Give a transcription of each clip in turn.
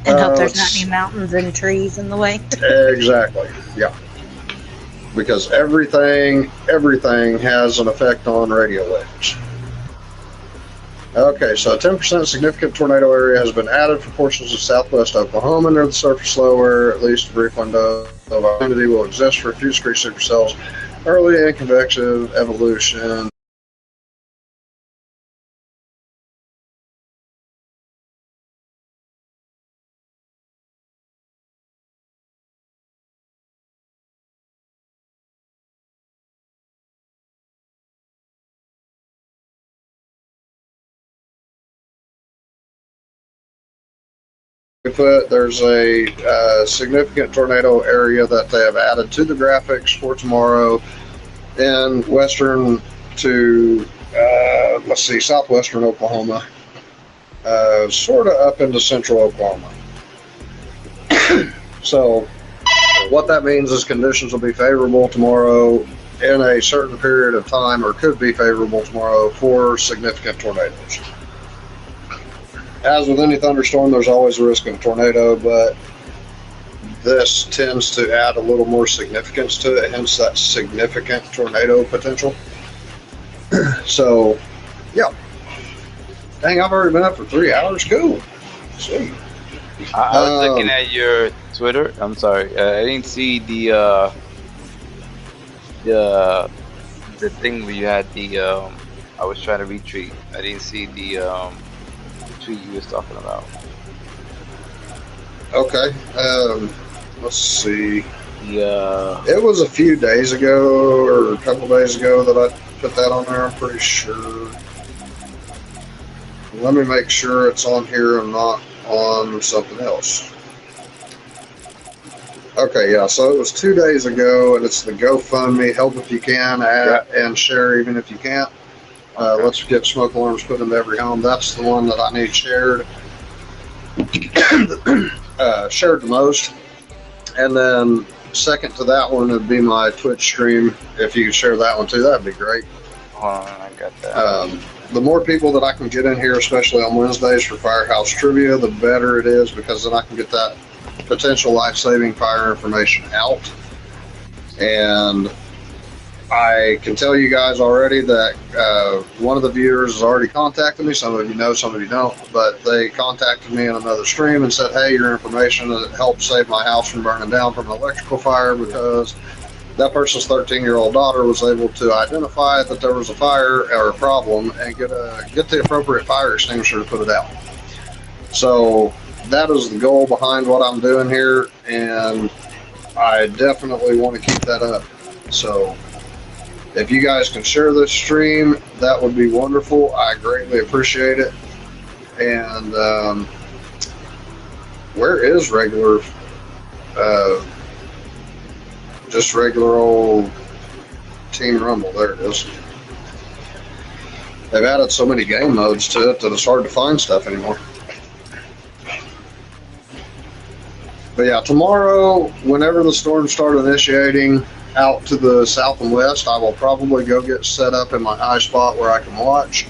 And hope there's not any mountains and trees in the way. Exactly. Yeah. Because everything has an effect on radio waves. Okay, so a 10% significant tornado area has been added for portions of southwest Oklahoma near the surface low, where at least a brief window of opportunity will exist for a few discrete supercells early in convective evolution. There's a significant tornado area that they have added to the graphics for tomorrow in western to southwestern Oklahoma, sort of up into central Oklahoma. So what that means is conditions will be favorable tomorrow in a certain period of time, or could be favorable tomorrow for significant tornadoes. As with any thunderstorm, there's always a risk of a tornado, but this tends to add a little more significance to it, hence that significant tornado potential. So, yeah. Dang, I've already been up for 3 hours. Cool. Sweet. I was looking at your Twitter. I'm sorry. I didn't see the thing where you had the I was trying to retweet. I didn't see the tweet you was talking about. Okay. Let's see. Yeah. It was a few days ago, or a couple days ago, that I put that on there, I'm pretty sure. Let me make sure it's on here and not on something else. Okay, yeah, so it was 2 days ago, and it's the GoFundMe, help if you can, and share even if you can't. Let's get smoke alarms put into every home. That's the one that I need shared. Shared the most. And then second to that one would be my Twitch stream. If you could share that one too, that'd be great. Hold on, I got that. The more people that I can get in here, especially on Wednesdays for Firehouse Trivia, the better it is, because then I can get that potential life-saving fire information out. And I can tell you guys already that one of the viewers has already contacted me. Some of you know, some of you don't, but they contacted me in another stream and said, hey, your information helped save my house from burning down from an electrical fire, because that person's 13-year-old daughter was able to identify that there was a fire or a problem and get the appropriate fire extinguisher to put it out. So that is the goal behind what I'm doing here, and I definitely want to keep that up. So if you guys can share this stream, that would be wonderful. I greatly appreciate it. And where is regular, just regular old Team Rumble? There it is. They've added so many game modes to it that it's hard to find stuff anymore. But yeah, tomorrow, whenever the storms start initiating out to the south and west, I will probably go get set up in my iSpot where I can watch,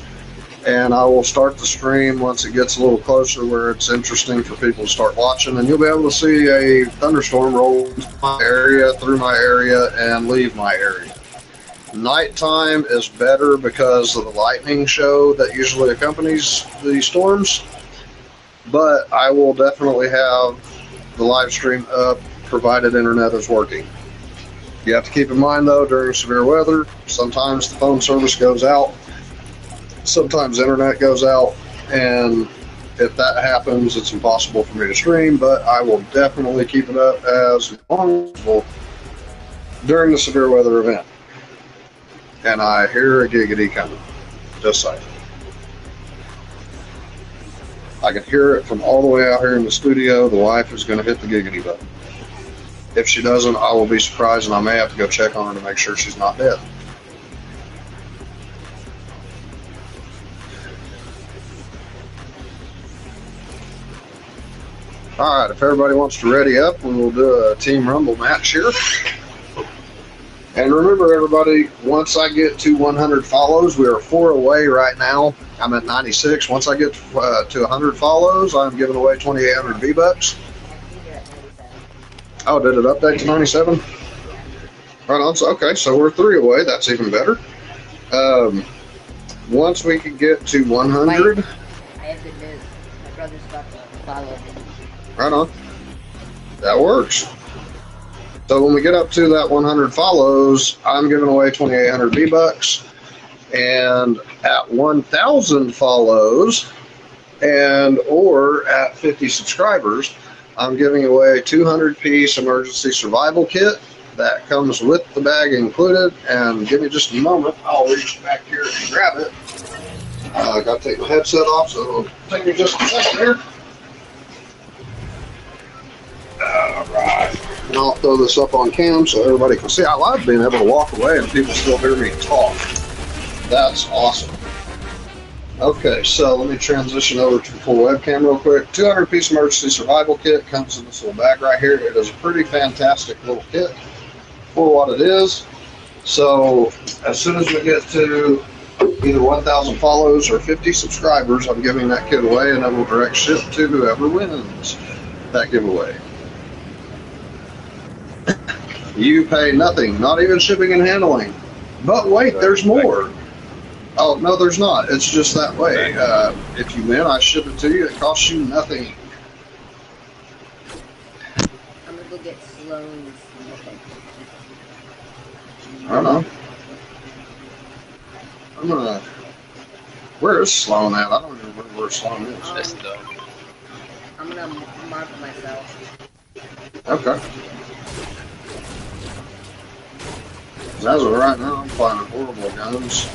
and I will start the stream once it gets a little closer where it's interesting for people to start watching, and you'll be able to see a thunderstorm roll into my area, through my area, and leave my area. Nighttime is better because of the lightning show that usually accompanies the storms, but I will definitely have the live stream up provided internet is working. You have to keep in mind, though, during severe weather, sometimes the phone service goes out, sometimes internet goes out, and if that happens, it's impossible for me to stream, but I will definitely keep it up as long as possible during the severe weather event. And I hear a giggity coming, just saying. I can hear it from all the way out here in the studio. The wife is going to hit the giggity button. If she doesn't, I will be surprised, and I may have to go check on her to make sure she's not dead. Alright, if everybody wants to ready up, we will do a Team Rumble match here. And remember, everybody, once I get to 100 follows, we are 4 away right now. I'm at 96. Once I get to 100 follows, I'm giving away 2,800 V-Bucks. Oh, did it update to 97? Right on. So, okay, so we're 3 away. That's even better. Once we can get to 100. I have good news. My brother's about to follow. Right on. That works. So when we get up to that 100 follows, I'm giving away 2,800 V-Bucks. And at 1,000 follows or at 50 subscribers, I'm giving away a 200-piece emergency survival kit that comes with the bag included. And give me just a moment. I'll reach back here and grab it. I got to take my headset off, so it'll take me just a second here. Alright. And I'll throw this up on cam so everybody can see. I love being able to walk away and people still hear me talk. That's awesome. Okay, so let me transition over to the full webcam real quick. 200-piece emergency survival kit comes in this little bag right here. It is a pretty fantastic little kit for what it is. So as soon as we get to either 1,000 follows or 50 subscribers, I'm giving that kit away, and I will direct ship to whoever wins that giveaway. You pay nothing, not even shipping and handling. But wait, there's more. Oh, no, there's not. It's just that way. If you win, I ship it to you. It costs you nothing. I'm gonna go get Sloan's. I don't know. I'm gonna... Where is Sloan at? I don't even remember where Sloan is. I'm gonna mark myself. Okay. As of right now, I'm finding horrible guns.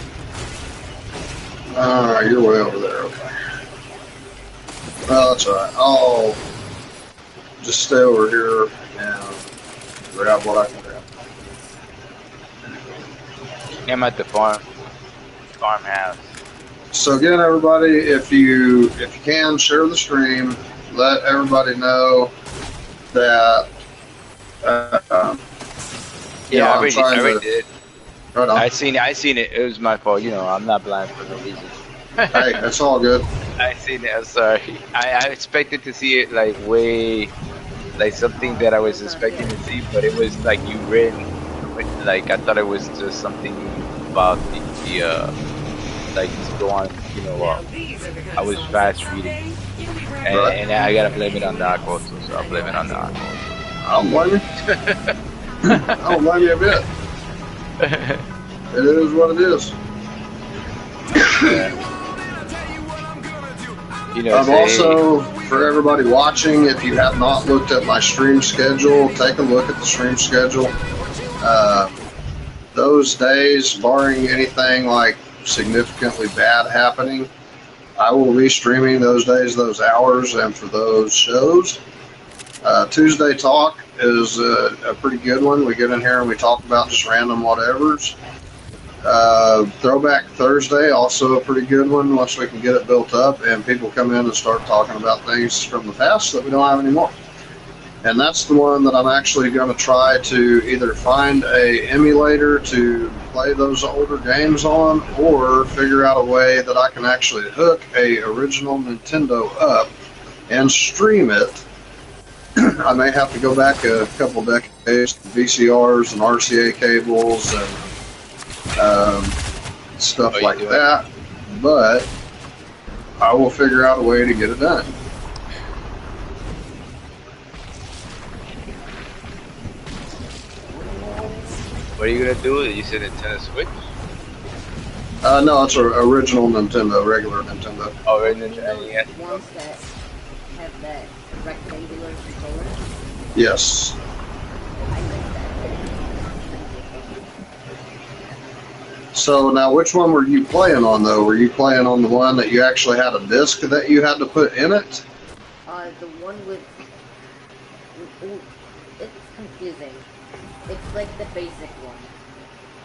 You're way over there, okay. Well, that's alright. I'll just stay over here and grab what I can grab. I'm at the farmhouse. So again, everybody, if you can, share the stream. Let everybody know that Yeah, I already did. Right on. I seen it. It was my fault. You know, I'm not blind for no reason. Hey, that's all good. I seen it. I'm sorry. I expected to see it like way, like something that I was expecting to see, but it was like you read, like I thought it was just something about the like to go on. You know, I was fast reading, and I gotta blame it on the alcohol, so I'll blame it on the alcohol. I don't blame you. I don't blame you a bit. It is what it is. You know, I'm also, for everybody watching, if you have not looked at my stream schedule, take a look at the stream schedule. Those days, barring anything like significantly bad happening, I will be streaming those days, those hours, and for those shows. Tuesday Talk is a pretty good one. We get in here and we talk about just random whatevers. Throwback Thursday, also a pretty good one once we can get it built up and people come in and start talking about things from the past that we don't have anymore. And that's the one that I'm actually going to try to either find a emulator to play those older games on, or figure out a way that I can actually hook a original Nintendo up and stream it. I may have to go back a couple decades to VCRs and RCA cables and stuff like that, but I will figure out a way to get it done. What are you gonna do? You said Nintendo Switch? No, it's an original Nintendo, regular Nintendo. Oh, Nintendo NES. Ones that have that rectangular controller. Yes. I like that. So now, which one were you playing on, though? Were you playing on the one that you actually had a disc that you had to put in it? The one with... It's confusing. It's like the basic one.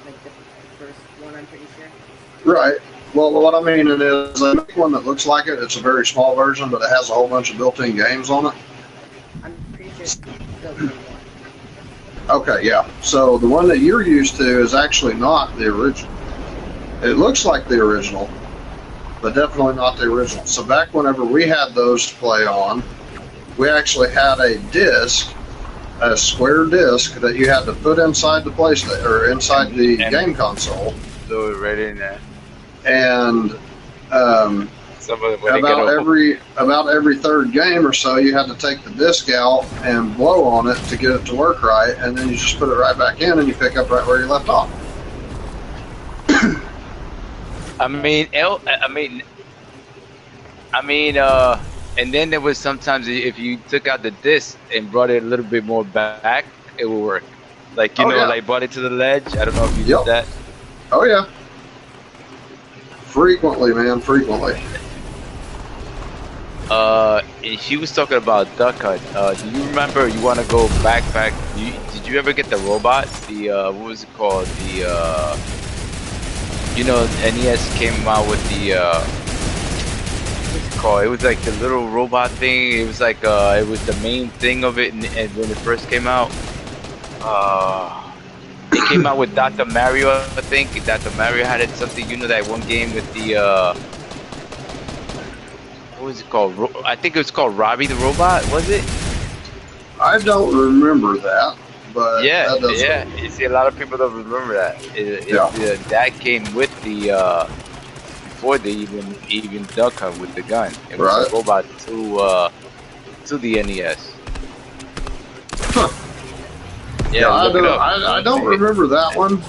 Like the first one, I'm pretty sure. Right. Well, what I mean is, I make one that looks like it. It's a very small version, but it has a whole bunch of built-in games on it. I'm pretty sure it's built-in one. Okay, yeah. So the one that you're used to is actually not the original. It looks like the original, but definitely not the original. So back whenever we had those to play on, we actually had a disc, a square disc that you had to put inside the PlayStation or inside the game console. So right in there. And about every third game or so, you had to take the disc out and blow on it to get it to work right, and then you just put it right back in and you pick up right where you left off. And then there was sometimes if you took out the disc and brought it a little bit more back, it would work. Like like brought it to the ledge. I don't know if you did that. Oh yeah. Frequently, man, frequently. And she was talking about Duck Hunt. Do you remember? You want to go back? Did you ever get the robot? The what was it called? The NES came out with the what's it called? It was like the little robot thing. It was like it was the main thing of it, and when it first came out, it came out with Dr. Mario. I think Dr. Mario had something. That one game with the what was it called? I think it was called Robbie the Robot. Was it? I don't remember that, but yeah. You see, a lot of people don't remember that. That came with the before they even Duck Hunt with the gun. It was a robot to the NES. Huh. Yeah, I don't remember that one,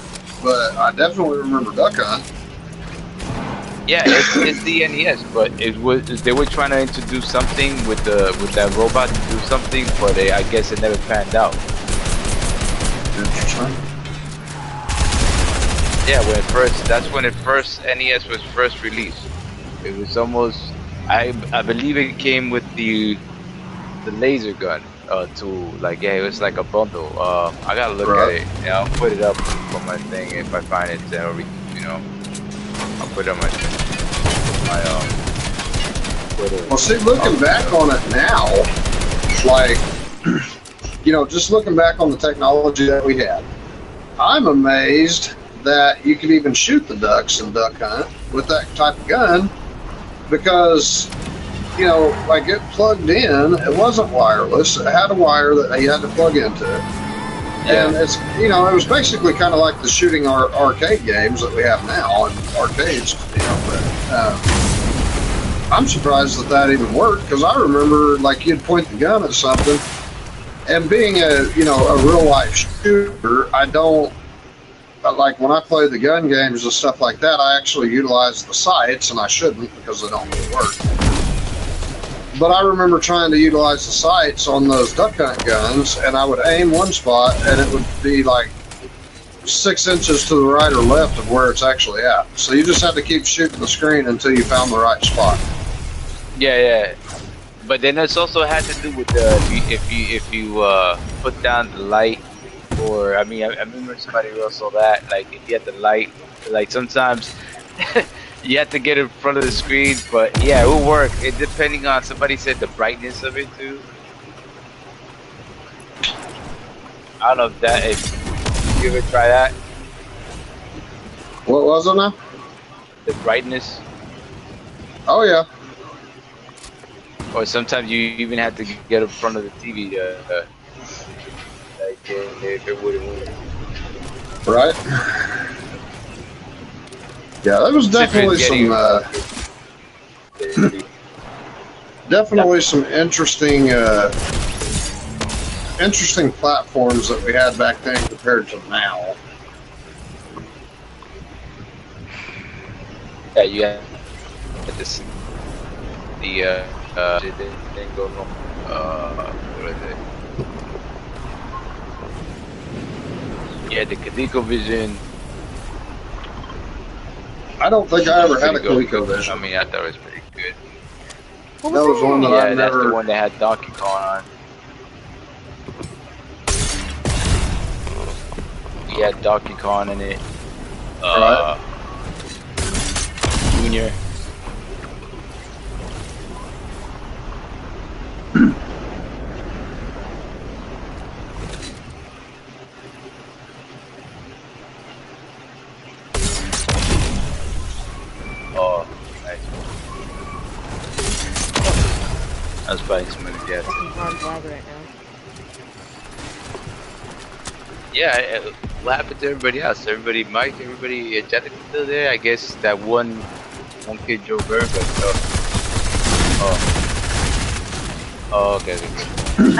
but I definitely remember Duck Hunt. Yeah, it's the NES, but they were trying to introduce something with that robot to do something, but I guess it never panned out. Interesting. Yeah, that's when NES was first released. It was almost, I believe it came with the laser gun tool. It was like a bundle. I gotta look at it. Yeah, I'll put it up on my thing if I find it. I'll put it on my Twitter. Well, see, looking back on it now, just looking back on the technology that we had, I'm amazed that you could even shoot the ducks in Duck Hunt with that type of gun, because it plugged in. It wasn't wireless. It had a wire that you had to plug into it. Yeah. And it's, it was basically kind of like the shooting arcade games that we have now in arcades, but I'm surprised that even worked, because I remember, you'd point the gun at something, and being a real life shooter, I don't, when I play the gun games and stuff like that, I actually utilize the sights, and I shouldn't because they don't really work. But I remember trying to utilize the sights on those Duck Hunt guns, and I would aim one spot, and it would be 6 inches to the right or left of where it's actually at. So you just had to keep shooting the screen until you found the right spot. Yeah. But then it's also had to do with if you put down the light, or I remember somebody else saw that. If you had the light, sometimes. You have to get in front of the screen, but yeah, it will work. It depending on, somebody said, the brightness of it too. I don't know if you ever try that. What was it now? The brightness. Oh yeah. Or sometimes you even have to get in front of the TV if it wouldn't move. Right. Yeah, there was definitely some interesting platforms that we had back then compared to now. Yeah, you had this didn't go wrong. What is it? Yeah, the ColecoVision. I don't think I ever had a ColecoVision. I thought it was pretty good. That was one that I never... that's the one that had Donkey Kong on. He had Donkey Kong in it. Junior. Oh, nice. That's probably smooth, yeah. Fucking hard vlog right now. Yeah, what happened to everybody else? Everybody, Mike, everybody, Janet still there? I guess that one kid drove her, but oh, okay.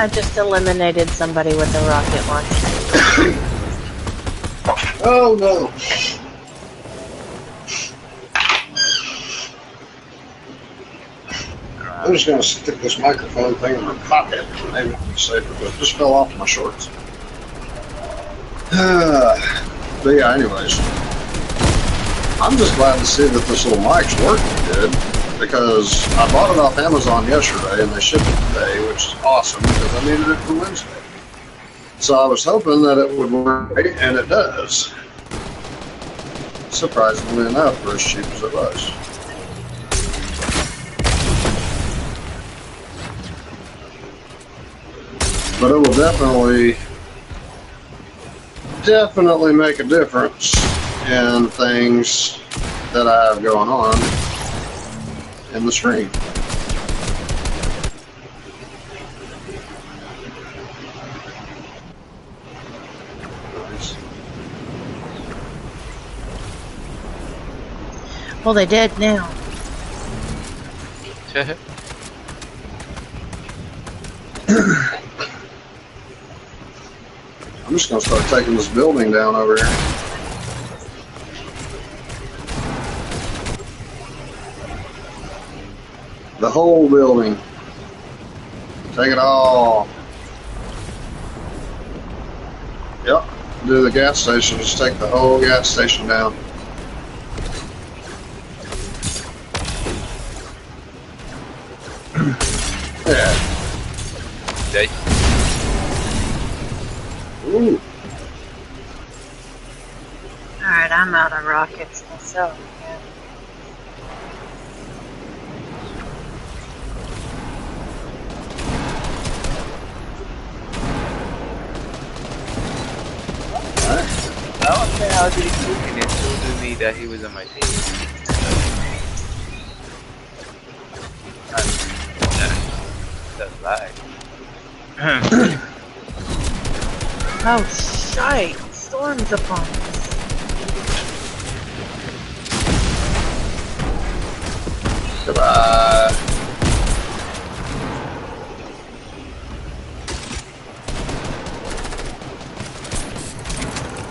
I just eliminated somebody with a rocket launcher. Oh no! I'm just gonna stick this microphone thing in my pocket. Maybe it'll be safer, but it just fell off my shorts. But yeah, anyways. I'm just glad to see that this little mic's working good, because I bought it off Amazon yesterday and they shipped it today, which is awesome because I needed it for Wednesday. So I was hoping that it would work, and it does. Surprisingly enough, for as cheap as it was. But it will definitely make a difference in things that I have going on in the stream. Nice. Well, they did now. I'm just gonna start taking this building down over here. The whole building. Take it all. Yep. Do the gas station. Just take the whole gas station down. Yeah. Okay. Ooh. Alright, I'm out of rockets myself. Yeah. What the hell did he do? And it told me that he was on my team. That's lag. Oh, shite! Storm's upon us. Goodbye.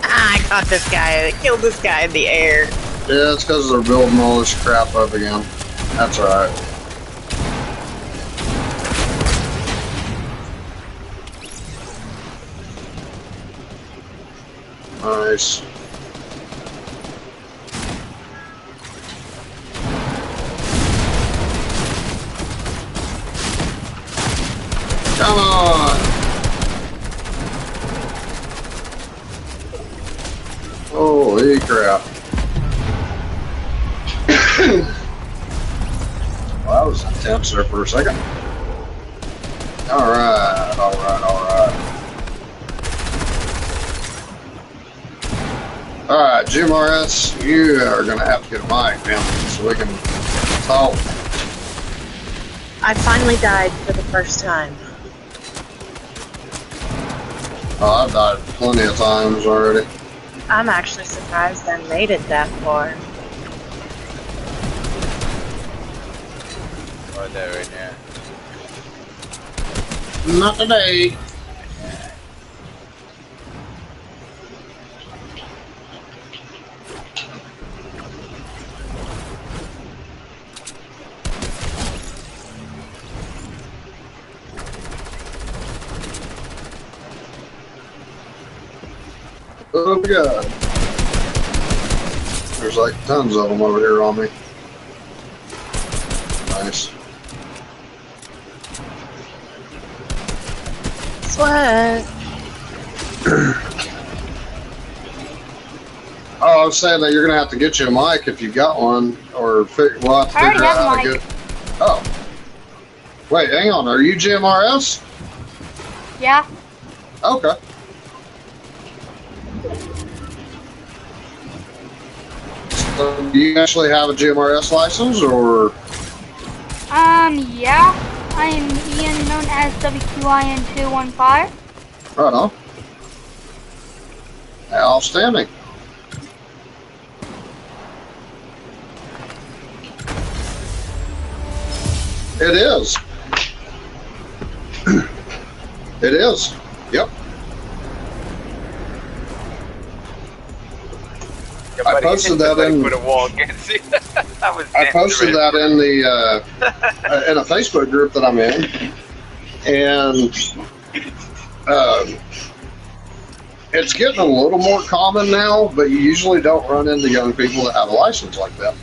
Ah, I caught this guy. I killed this guy in the air. Yeah, it's because they're building all this crap up again. That's alright. Nice. Come on! Holy crap. Well, that was intense there for a second. Alright, alright, alright. Alright, GMRS, you are going to have to get a mic, man, so we can talk. I finally died for the first time. Oh, I've died plenty of times already. I'm actually surprised I made it that far. Oh, there right now. Not today. Oh my god. There's like tons of them over here on me. Nice. Sweat. Oh, I was saying that you're gonna have to get you a mic if you got one, or we'll have to I already figure out have a how to mic. get. Oh, wait, hang on. Are you GMRS? Yeah. Okay. So, do you actually have a GMRS license, or? Yeah. I'm SWQIN215. Right on. Outstanding. It is. It is. Yep. I posted that in. Put a wall against it. I posted that in the in a Facebook group that I'm in, and it's getting a little more common now. But you usually don't run into young people that have a license like that.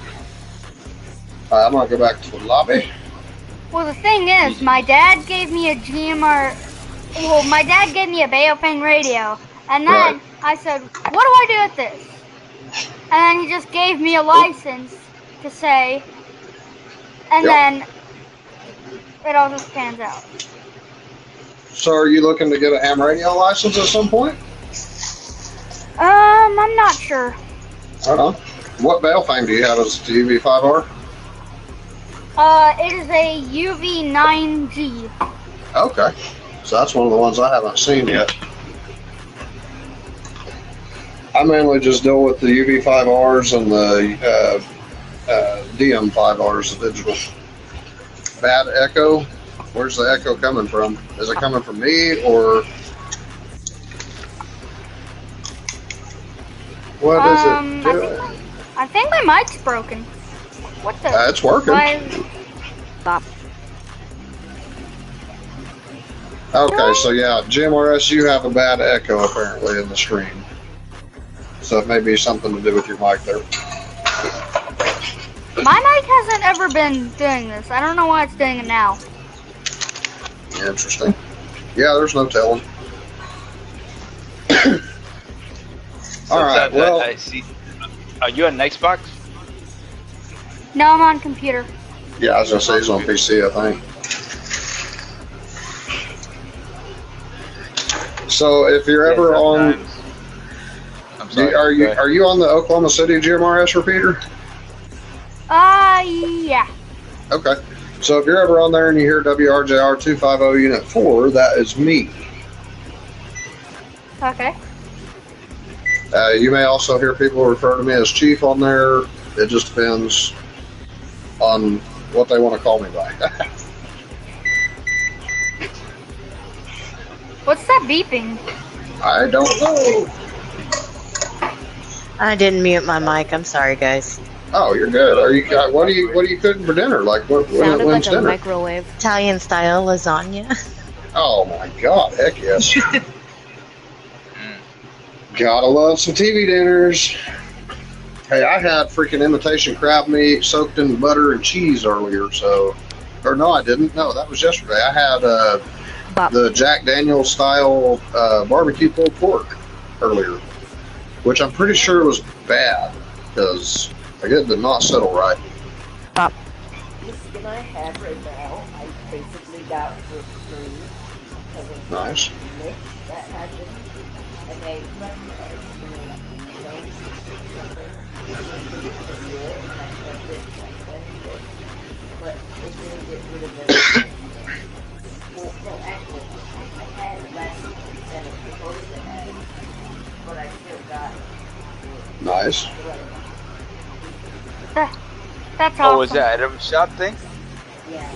I'm gonna go back to the lobby. Well, the thing is, my dad gave me a GMR. Well, my dad gave me a Baofeng radio, and then Right. I said, "What do I do with this?" And then he just gave me a license to say, and Yep. then it all just pans out. So, are you looking to get a ham radio license at some point? I'm not sure. I don't know. What Baofeng do you have as a TV5R? It is a UV9G. Okay. So that's one of the ones I haven't seen yet. I mainly just deal with the UV5Rs and the DM5Rs, the digital. Bad echo? Where's the echo coming from? Is it coming from me or... What is it doing? I think my mic's broken. What the? It's working. Stop. Okay, so yeah, GMRS, you have a bad echo apparently in the stream. So it may be something to do with your mic there. My mic hasn't ever been doing this. I don't know why it's doing it now. Interesting. Yeah, there's no telling. All right, well... I see. Are you on Xbox? No, I'm on computer. Yeah, I was going to say he's on PC, I think. So if you're ever on... I'm sorry. Are you on the Oklahoma City GMRS repeater? Yeah. Okay. So if you're ever on there and you hear WRJR 250 Unit 4, that is me. Okay. You may also hear people refer to me as Chief on there. It just depends on what they want to call me by. What's that beeping? I don't know. I didn't mute my mic. I'm sorry, guys. Oh, you're good. Are you? What are you cooking for dinner? Like Sounded when's like a dinner? microwave. Italian style lasagna. Oh my God! Heck yes. Gotta love some TV dinners. Hey, I had freaking imitation crab meat soaked in butter and cheese earlier. So, or no, I didn't. No, that was yesterday. I had the Jack Daniel's style barbecue pulled pork earlier, which I'm pretty sure was bad because it did not settle right. The skin I have right now, I basically got for free because of Nice. the mix that happened. And they but it didn't get rid of it. Well, no, actually, I had less than it's supposed to have, but I still got Nice. That's awesome. Oh, was that Adam shot thing? yeah.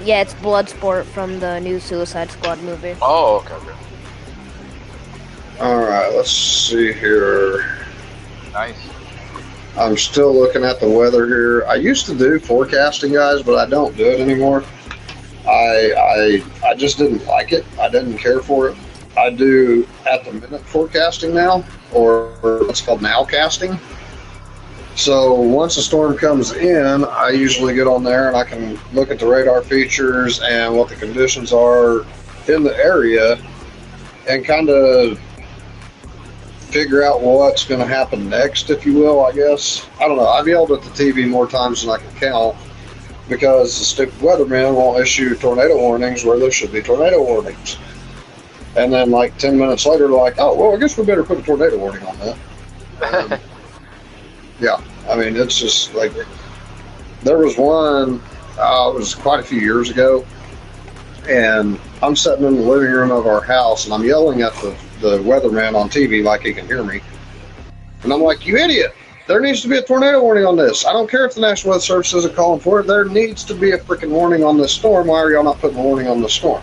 Yeah, it's Bloodsport from the new Suicide Squad movie. Oh, okay. All right. Let's see here. Nice. I'm still looking at the weather here. I used to do forecasting, guys, but I don't do it anymore. I just didn't like it. I didn't care for it. I do at the minute forecasting now, or what's called nowcasting. So once a storm comes in, I usually get on there and I can look at the radar features and what the conditions are in the area and kind of figure out what's going to happen next, if you will, I guess. I don't know. I've yelled at the TV more times than I can count because the stupid weatherman won't issue tornado warnings where there should be tornado warnings. And then like 10 minutes later, they're like, oh, well, I guess we better put a tornado warning on that. Yeah, I mean, it's just like, there was one, it was quite a few years ago, And I'm sitting in the living room of our house, and I'm yelling at the weatherman on TV like he can hear me. And I'm like, you idiot! There needs to be a tornado warning on this. I don't care if the National Weather Service isn't calling for it. There needs to be a freaking warning on this storm. Why are y'all not putting a warning on the storm?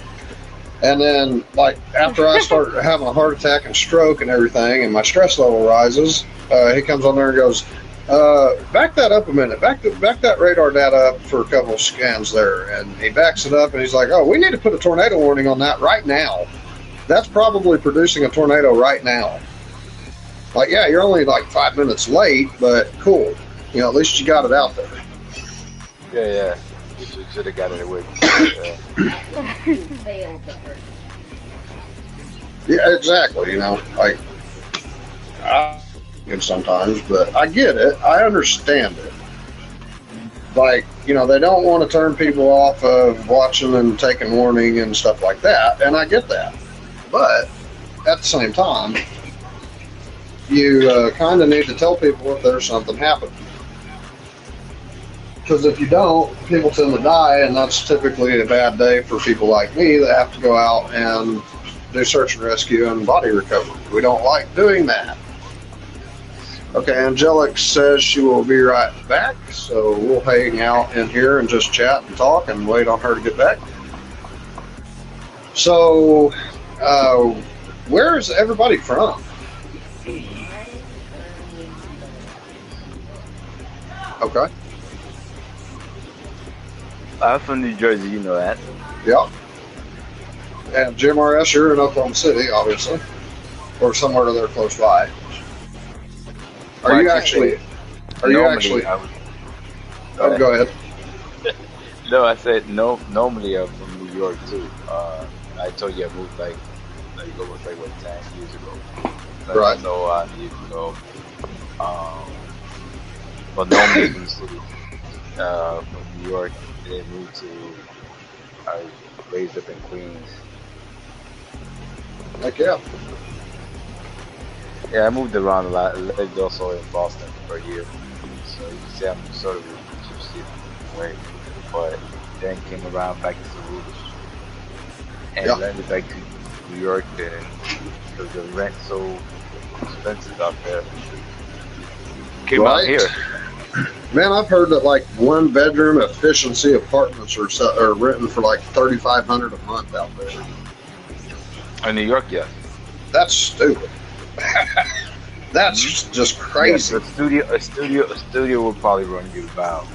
And then, like, after I start having a heart attack and stroke and everything, and my stress level rises, he comes on there and goes, back that up a minute. Back that radar data up for a couple of scans there. And he backs it up, and he's like, oh, we need to put a tornado warning on that right now. That's probably producing a tornado right now. Like, yeah, you're only like 5 minutes late, but cool. You know, at least you got it out there. Yeah. You should have got it away. Failed the first. Yeah, exactly. You know, like, sometimes, but I get it. I understand it. Like, you know, they don't want to turn people off of watching and taking warning and stuff like that, and I get that. But at the same time, you kind of need to tell people if there's something happening. Because if you don't, people tend to die, and that's typically a bad day for people like me that have to go out and do search and rescue and body recovery. We don't like doing that. Okay, Angelic says she will be right back, so we'll hang out in here and just chat and talk and wait on her to get back. So, where is everybody from? Okay. I'm from New Jersey, you know that. Yep. And Jim RS, you're in Oklahoma City, obviously, or somewhere there close by. Are you actually? Oh, go ahead. No, I said no. Normally, I'm from New York too. I told you I moved like almost like 10 years ago. Right. So years ago. But normally from the city, from New York, they moved to. I was raised up in Queens. Like, yeah. Yeah, I moved around a lot. I lived also in Boston for a year. So you can say I'm sort of a gypsy way. But then came around back to the roots. And landed back to New York and because the rent so expensive out there. Came out here. Man, I've heard that like 1-bedroom efficiency apartments are renting for like $3,500 a month out there. In New York, yeah. That's stupid. That's just crazy. Yeah, so a studio will probably run you about